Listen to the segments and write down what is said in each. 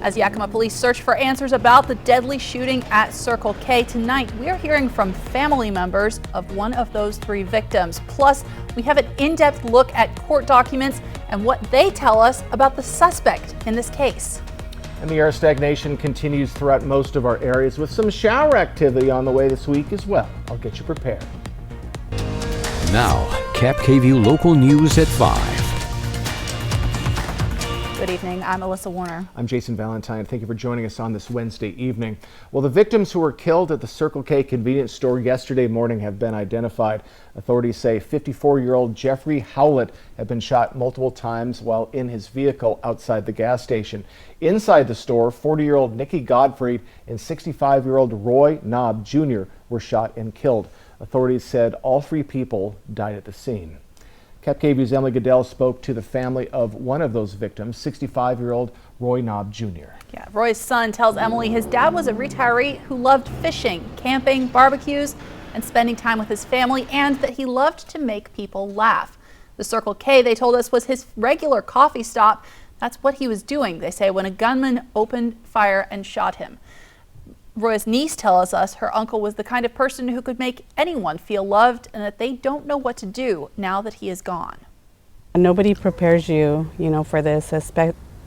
As Yakima police search for answers about the deadly shooting at Circle K tonight, we are hearing from family members of one of those 3 victims. Plus, we have an in-depth look at court documents and what they tell us about the suspect in this case. And the air stagnation continues throughout most of our areas with some shower activity on the way this week as well. I'll get you prepared. Now, Cap KVUE local news at 5. Good evening. I'm Alyssa Warner. I'm Jason Valentine. Thank you for joining us on this Wednesday evening. Well, the victims who were killed at the Circle K convenience store yesterday morning have been identified. Authorities say 54-year-old Jeffrey Howlett had been shot multiple times while in his vehicle outside the gas station. Inside the store, 40-year-old Nikki Godfrey and 65-year-old Roy Knob Jr. were shot and killed. Authorities said all 3 people died at the scene. Cap KVUE's Emily Goodell spoke to the family of one of those victims, 65-year-old Roy Knob Jr. Yeah, Roy's son tells Emily his dad was a retiree who loved fishing, camping, barbecues, and spending time with his family, and that he loved to make people laugh. The Circle K, they told us, was his regular coffee stop. That's what he was doing, they say, when a gunman opened fire and shot him. Roy's niece tells us her uncle was the kind of person who could make anyone feel loved and that they don't know what to do now that he is gone. Nobody prepares you, for this,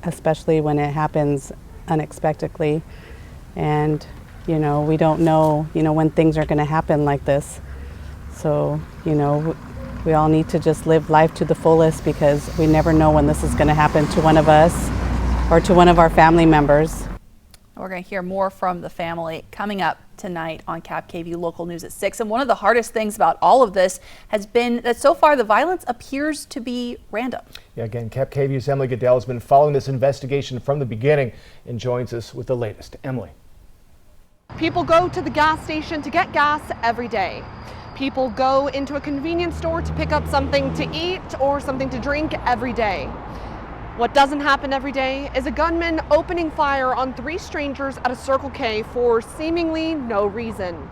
especially when it happens unexpectedly. And, we don't know, when things are going to happen like this. So, we all need to just live life to the fullest because we never know when this is going to happen to one of us or to one of our family members. We're going to hear more from the family coming up tonight on Cap KVUE Local News at 6. And one of the hardest things about all of this has been that so far the violence appears to be random. Yeah, again, Cap KVUE's Emily Goodell has been following this investigation from the beginning and joins us with the latest. Emily. People go to the gas station to get gas every day. People go into a convenience store to pick up something to eat or something to drink every day. What doesn't happen every day is a gunman opening fire on 3 strangers at a Circle K for seemingly no reason.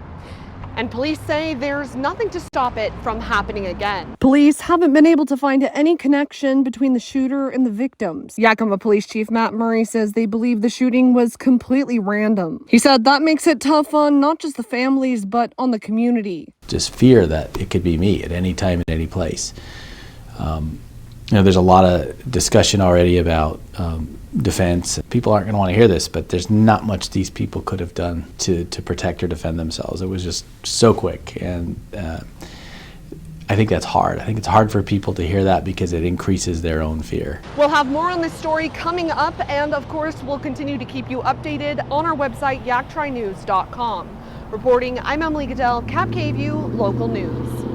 And police say there's nothing to stop it from happening again. Police haven't been able to find any connection between the shooter and the victims. Yakima Police Chief Matt Murray says they believe the shooting was completely random. He said that makes it tough on not just the families, but on the community. Just fear that it could be me at any time, in any place. There's a lot of discussion already about defense. People aren't going to want to hear this, but there's not much these people could have done to protect or defend themselves. It was just so quick, and I think that's hard. I think it's hard for people to hear that because it increases their own fear. We'll have more on this story coming up, and of course, we'll continue to keep you updated on our website, yaktrinews.com. Reporting, I'm Emily Goodell, Cap KVUE Local News.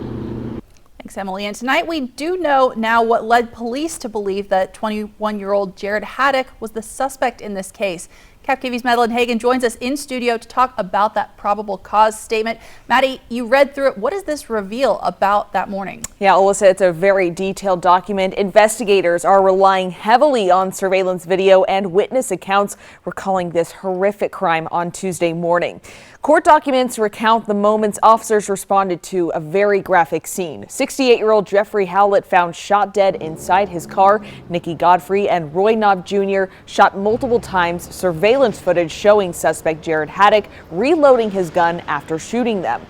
Thanks, Emily. And tonight we do know now what led police to believe that 21-year-old Jared Haddock was the suspect in this case. Cap KVUE's Madeline Hagan joins us in studio to talk about that probable cause statement. Maddie, you read through it. What does this reveal about that morning? Yeah, Alyssa, it's a very detailed document. Investigators are relying heavily on surveillance video and witness accounts recalling this horrific crime on Tuesday morning. Court documents recount the moments officers responded to a very graphic scene. 68-year-old Jeffrey Howlett found shot dead inside his car. Nikki Godfrey and Roy Knob Jr. shot multiple times. Surveillance footage showing suspect Jared Haddock reloading his gun after shooting them.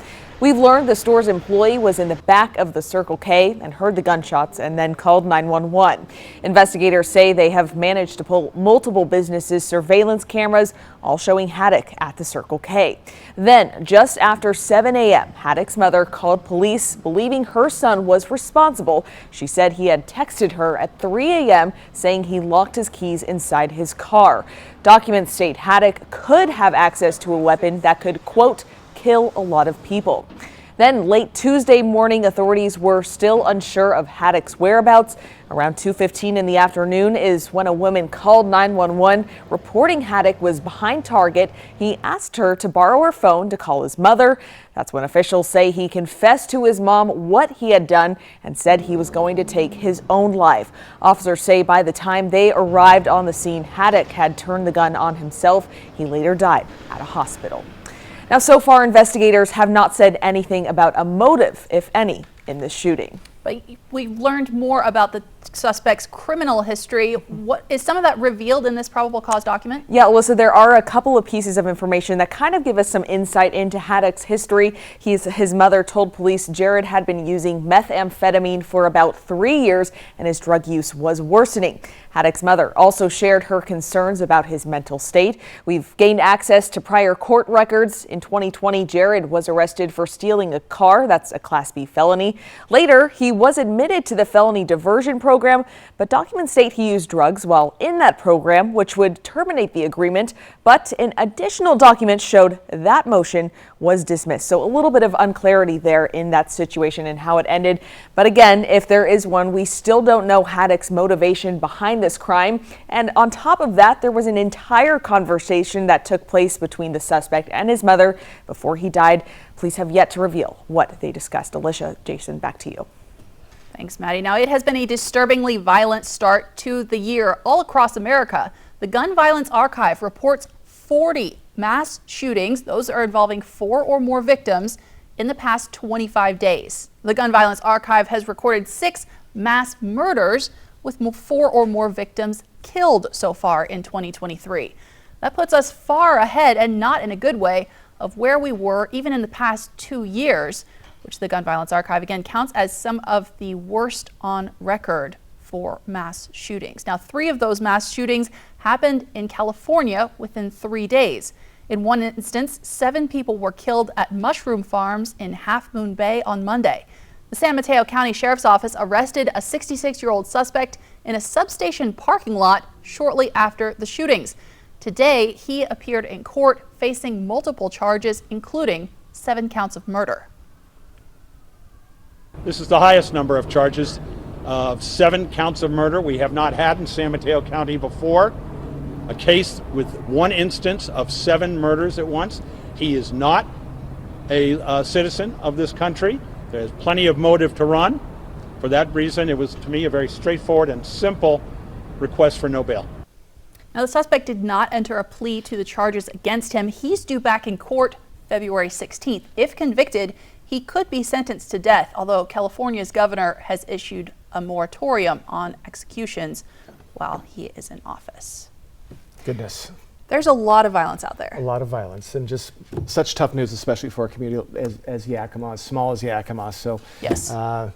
We've learned the store's employee was in the back of the Circle K and heard the gunshots and then called 911. Investigators say they have managed to pull multiple businesses' surveillance cameras, all showing Haddock at the Circle K. Then, just after 7 a.m., Haddock's mother called police, believing her son was responsible. She said he had texted her at 3 a.m. saying he locked his keys inside his car. Documents state Haddock could have access to a weapon that could, quote, kill a lot of people. Then late Tuesday morning, authorities were still unsure of Haddock's whereabouts. Around 2:15 in the afternoon is when a woman called 911 reporting Haddock was behind Target. He asked her to borrow her phone to call his mother. That's when officials say he confessed to his mom what he had done and said he was going to take his own life. Officers say by the time they arrived on the scene, Haddock had turned the gun on himself. He later died at a hospital. Now, so far, investigators have not said anything about a motive, if any, in this shooting. But we've learned more about the suspect's criminal history. What is some of that revealed in this probable cause document? Yeah, Alyssa, there are a couple of pieces of information that kind of give us some insight into Haddock's history. His mother told police Jared had been using methamphetamine for about 3 years and his drug use was worsening. Haddock's mother also shared her concerns about his mental state. We've gained access to prior court records. In 2020, Jared was arrested for stealing a car. That's a Class B felony. Later, he was admitted to the felony diversion program, but documents state he used drugs while in that program, which would terminate the agreement. But an additional document showed that motion was dismissed. So a little bit of unclarity there in that situation and how it ended. But again, if there is one, we still don't know Haddock's motivation behind this crime. And on top of that, there was an entire conversation that took place between the suspect and his mother before he died. Police have yet to reveal what they discussed. Alicia, Jason, back to you. Thanks, Maddie. Now, it has been a disturbingly violent start to the year all across America. The Gun Violence Archive reports 40 mass shootings. Those are involving 4 or more victims in the past 25 days. The Gun Violence Archive has recorded 6 mass murders with 4 or more victims killed so far in 2023. That puts us far ahead, and not in a good way, of where we were even in the past 2 years, which the Gun Violence Archive again counts as some of the worst on record for mass shootings. Now, 3 of those mass shootings happened in California within 3 days. In one instance, 7 people were killed at mushroom farms in Half Moon Bay on Monday. The San Mateo County Sheriff's Office arrested a 66-year-old suspect in a substation parking lot shortly after the shootings. Today, he appeared in court facing multiple charges, including 7 counts of murder. This is the highest number of charges of 7 counts of murder we have not had in San Mateo County before. A case with 1 instance of 7 murders at once. He is not a citizen of this country. There's plenty of motive to run. For that reason, it was to me a very straightforward and simple request for no bail. Now, the suspect did not enter a plea to the charges against him. He's due back in court February 16th. If convicted, he could be sentenced to death, although California's governor has issued a moratorium on executions while he is in office. Goodness. There's a lot of violence out there. A lot of violence, and just such tough news, especially for a community as Yakima, as small as Yakima. So yes.